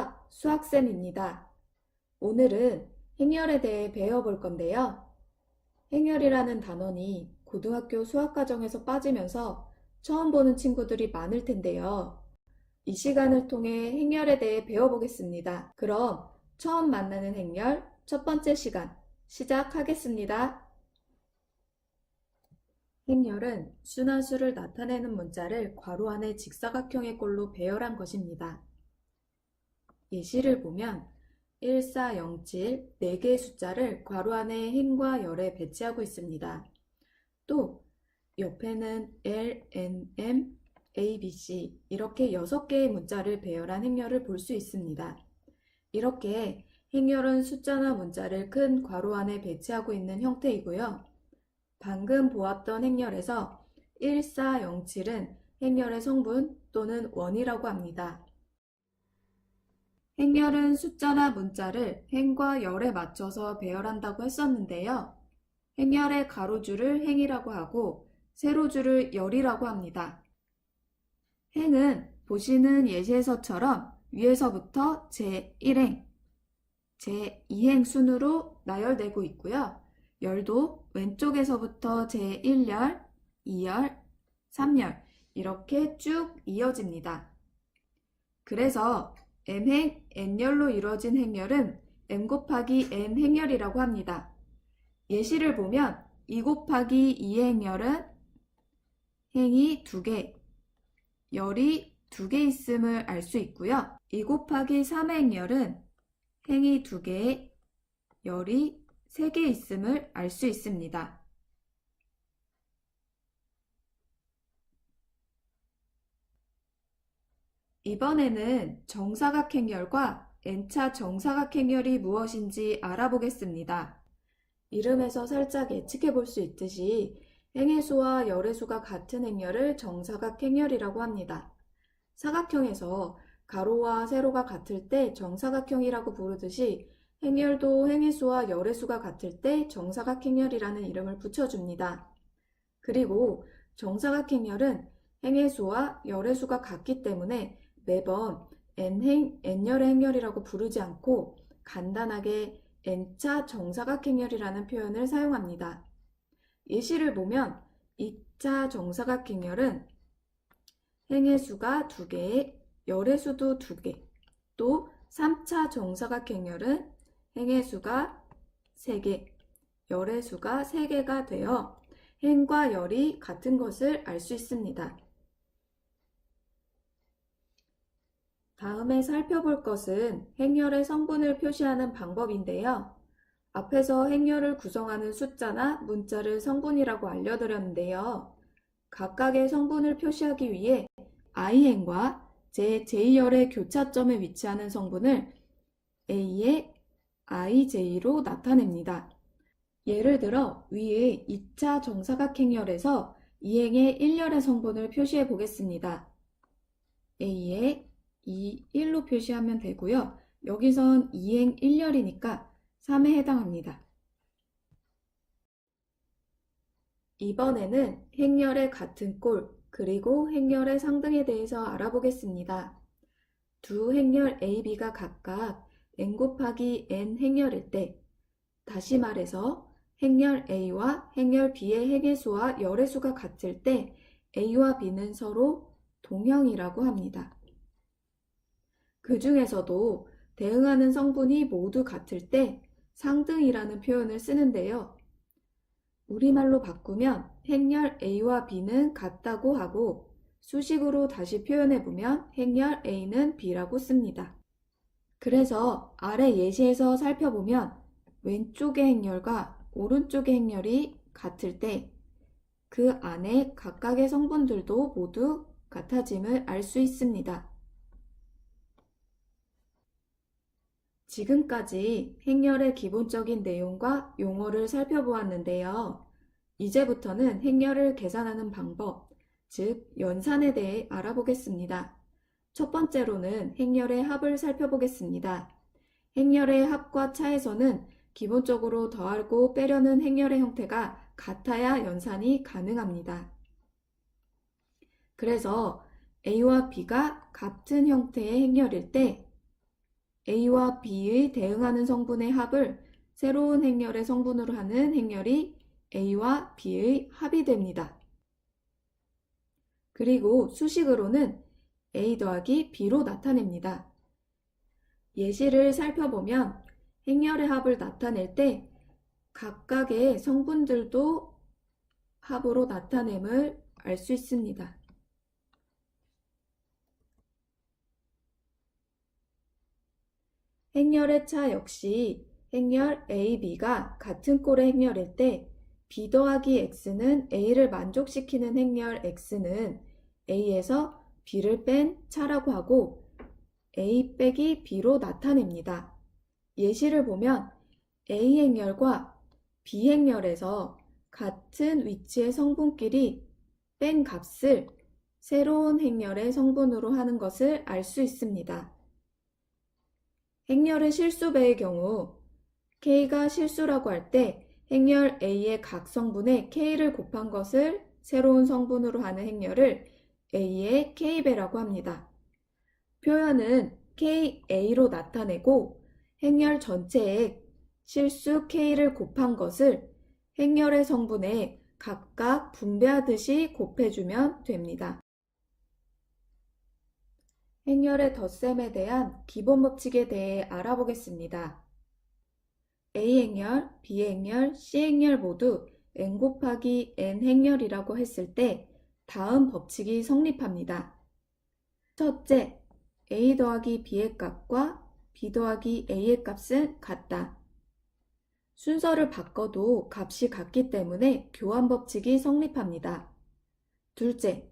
안녕하십니까? 수학쌤입니다. 오늘은 행렬에 대해 배워볼 건데요. 행렬이라는 단원이 고등학교 수학과정에서 빠지면서 처음 보는 친구들이 많을 텐데요. 이 시간을 통해 행렬에 대해 배워보겠습니다. 그럼 처음 만나는 행렬 첫 번째 시간 시작하겠습니다. 행렬은 수나 수를 나타내는 문자를 괄호 안에 직사각형의 꼴로 배열한 것입니다. 예시를 보면 1407, 4개의 숫자를 괄호 안에 행과 열에 배치하고 있습니다. 또 옆에는 L, N, M, A, B, C 이렇게 6개의 문자를 배열한 행렬을 볼 수 있습니다. 이렇게 행렬은 숫자나 문자를 큰 괄호 안에 배치하고 있는 형태이고요. 방금 보았던 행렬에서 1407은 행렬의 성분 또는 원이라고 합니다. 행렬은 숫자나 문자를 행과 열에 맞춰서 배열한다고 했었는데요. 행렬의 가로줄을 행이라고 하고 세로줄을 열이라고 합니다. 행은 보시는 예시에서처럼 위에서부터 제1행, 제2행 순으로 나열되고 있고요. 열도 왼쪽에서부터 제1열, 2열, 3열 이렇게 쭉 이어집니다. 그래서 m행 n열로 이루어진 행렬은 m 곱하기 n 행렬이라고 합니다. 예시를 보면 2 곱하기 2의 행렬은 행이 2개, 열이 2개 있음을 알 수 있고요. 2 곱하기 3의 행렬은 행이 2개, 열이 3개 있음을 알 수 있습니다. 이번에는 정사각행렬과 n차 정사각행렬이 무엇인지 알아보겠습니다. 이름에서 살짝 예측해 볼 수 있듯이 행의 수와 열의 수가 같은 행렬을 정사각행렬이라고 합니다. 사각형에서 가로와 세로가 같을 때 정사각형이라고 부르듯이 행렬도 행의 수와 열의 수가 같을 때 정사각행렬이라는 이름을 붙여줍니다. 그리고 정사각행렬은 행의 수와 열의 수가 같기 때문에 매번 n행, n열의 행렬이라고 부르지 않고 간단하게 n차 정사각행렬이라는 표현을 사용합니다. 예시를 보면 2차 정사각행렬은 행의 수가 2개, 열의 수도 2개, 또 3차 정사각행렬은 행의 수가 3개, 열의 수가 3개가 되어 행과 열이 같은 것을 알 수 있습니다. 다음에 살펴볼 것은 행렬의 성분을 표시하는 방법인데요. 앞에서 행렬을 구성하는 숫자나 문자를 성분이라고 알려드렸는데요. 각각의 성분을 표시하기 위해 i행과 j-열의 교차점에 위치하는 성분을 a의 ij로 나타냅니다. 예를 들어 위에 2차 정사각행렬에서 2행의 1열의 성분을 표시해 보겠습니다. a의 2, 1로 표시하면 되고요. 여기선 2행 1열이니까 3에 해당합니다. 이번에는 행렬의 같은 꼴, 그리고 행렬의 상등에 대해서 알아보겠습니다. 두 행렬 A, B가 각각 n 곱하기 n 행렬일 때, 다시 말해서 행렬 A와 행렬 B의 행의 수와 열의 수가 같을 때 A와 B는 서로 동형이라고 합니다. 그 중에서도 대응하는 성분이 모두 같을 때 상등이라는 표현을 쓰는데요. 우리말로 바꾸면 행렬 A와 B는 같다고 하고 수식으로 다시 표현해보면 행렬 A는 B라고 씁니다. 그래서 아래 예시에서 살펴보면 왼쪽의 행렬과 오른쪽의 행렬이 같을 때 그 안에 각각의 성분들도 모두 같아짐을 알 수 있습니다. 지금까지 행렬의 기본적인 내용과 용어를 살펴보았는데요. 이제부터는 행렬을 계산하는 방법, 즉 연산에 대해 알아보겠습니다. 첫 번째로는 행렬의 합을 살펴보겠습니다. 행렬의 합과 차에서는 기본적으로 더하고 빼려는 행렬의 형태가 같아야 연산이 가능합니다. 그래서 A와 B가 같은 형태의 행렬일 때 A와 B의 대응하는 성분의 합을 새로운 행렬의 성분으로 하는 행렬이 A와 B의 합이 됩니다. 그리고 수식으로는 A 더하기 B로 나타냅니다. 예시를 살펴보면 행렬의 합을 나타낼 때 각각의 성분들도 합으로 나타냄을 알 수 있습니다. 행렬의 차 역시 행렬 A, B가 같은 꼴의 행렬일 때 B 더하기 X는 A를 만족시키는 행렬 X는 A에서 B를 뺀 차라고 하고 A 빼기 B로 나타냅니다. 예시를 보면 A 행렬과 B 행렬에서 같은 위치의 성분끼리 뺀 값을 새로운 행렬의 성분으로 하는 것을 알 수 있습니다. 행렬의 실수배의 경우 K가 실수라고 할 때 행렬 A의 각 성분에 K를 곱한 것을 새로운 성분으로 하는 행렬을 A의 K배라고 합니다. 표현은 KA로 나타내고 행렬 전체에 실수 K를 곱한 것을 행렬의 성분에 각각 분배하듯이 곱해주면 됩니다. 행렬의 덧셈에 대한 기본 법칙에 대해 알아보겠습니다. A행렬, B행렬, C행렬 모두 n 곱하기 n 행렬이라고 했을 때 다음 법칙이 성립합니다. 첫째, A 더하기 B의 값과 B 더하기 A의 값은 같다. 순서를 바꿔도 값이 같기 때문에 교환 법칙이 성립합니다. 둘째,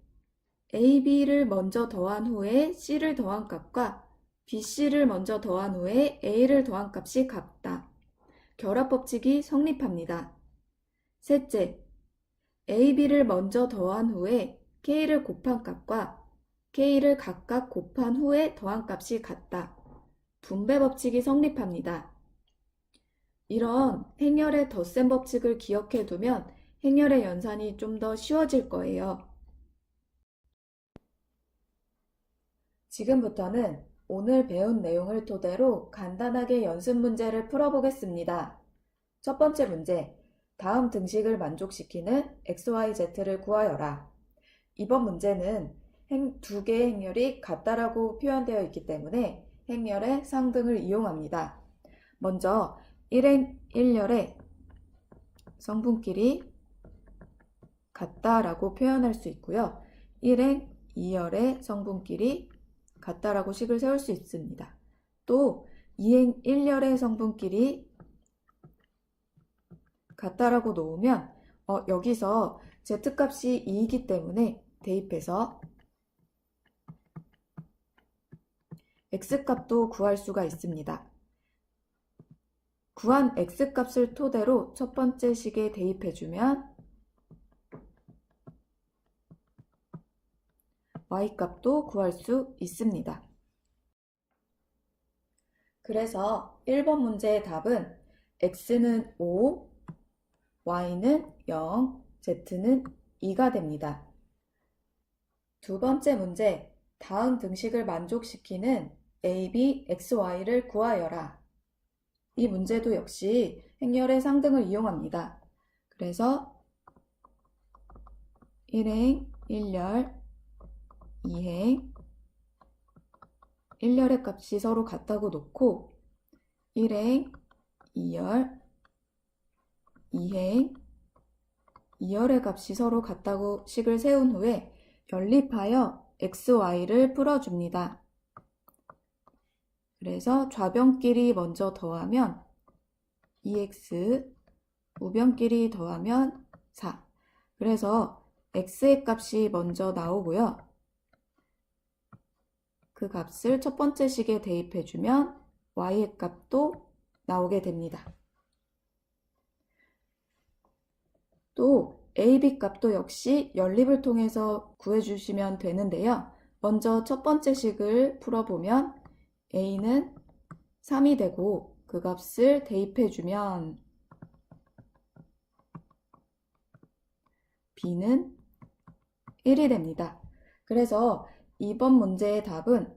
A, B를 먼저 더한 후에 C를 더한 값과 B, C를 먼저 더한 후에 A를 더한 값이 같다. 결합 법칙이 성립합니다. 셋째, A, B를 먼저 더한 후에 K를 곱한 값과 K를 각각 곱한 후에 더한 값이 같다. 분배 법칙이 성립합니다. 이런 행렬의 덧셈 법칙을 기억해 두면 행렬의 연산이 좀 더 쉬워질 거예요. 지금부터는 오늘 배운 내용을 토대로 간단하게 연습 문제를 풀어보겠습니다. 첫 번째 문제, 다음 등식을 만족시키는 XYZ를 구하여라. 이번 문제는 두 개의 행렬이 같다라고 표현되어 있기 때문에 행렬의 상등을 이용합니다. 먼저 1열의 성분끼리 같다라고 표현할 수 있고요. 1행 2열의 성분끼리 같다라고 식을 세울 수 있습니다. 또 2행 1열의 성분끼리 같다라고 놓으면 여기서 z값이 2이기 때문에 대입해서 x값도 구할 수가 있습니다. 구한 x값을 토대로 첫 번째 식에 대입해주면 y값도 구할 수 있습니다. 그래서 1번 문제의 답은 x는 5, y는 0, z는 2가 됩니다. 두 번째 문제, 다음 등식을 만족시키는 a, b, x, y를 구하여라. 이 문제도 역시 행렬의 상등을 이용합니다. 그래서 1행, 1열, 2행, 1열의 값이 서로 같다고 놓고 1행, 2열, 2행, 2열의 값이 서로 같다고 식을 세운 후에 연립하여 x, y를 풀어줍니다. 그래서 좌변끼리 먼저 더하면 2x, 우변끼리 더하면 4. 그래서 x의 값이 먼저 나오고요. 그 값을 첫 번째 식에 대입해주면 y의 값도 나오게 됩니다. 또 a, b 값도 역시 연립을 통해서 구해주시면 되는데요. 먼저 첫 번째 식을 풀어보면 a는 3이 되고 그 값을 대입해주면 b는 1이 됩니다. 그래서 이번 문제의 답은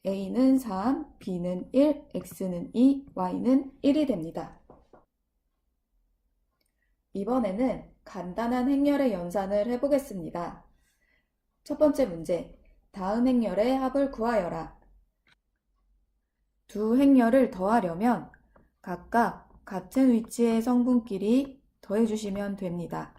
A는 3, B는 1, X는 2, Y는 1이 됩니다. 이번에는 간단한 행렬의 연산을 해보겠습니다. 첫 번째 문제, 다음 행렬의 합을 구하여라. 두 행렬을 더하려면 각각 같은 위치의 성분끼리 더해주시면 됩니다.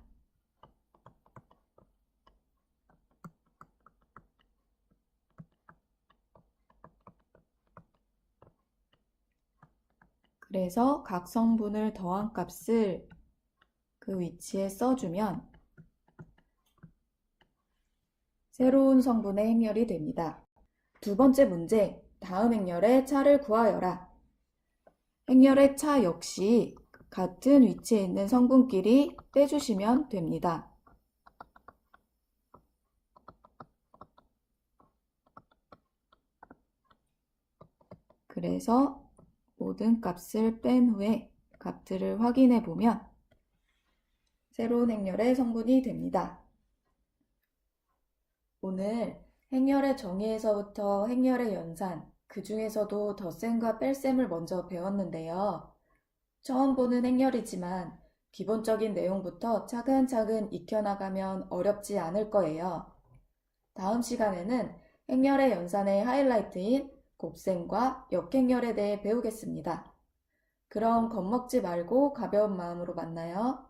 그래서 각 성분을 더한 값을 그 위치에 써주면 새로운 성분의 행렬이 됩니다. 두 번째 문제, 다음 행렬의 차를 구하여라. 행렬의 차 역시 같은 위치에 있는 성분끼리 빼주시면 됩니다. 그래서 모든 값을 뺀 후에 값들을 확인해 보면 새로운 행렬의 성분이 됩니다. 오늘 행렬의 정의에서부터 행렬의 연산, 그 중에서도 덧셈과 뺄셈을 먼저 배웠는데요. 처음 보는 행렬이지만 기본적인 내용부터 차근차근 익혀나가면 어렵지 않을 거예요. 다음 시간에는 행렬의 연산의 하이라이트인 곱셈과 역행렬에 대해 배우겠습니다. 그럼 겁먹지 말고 가벼운 마음으로 만나요.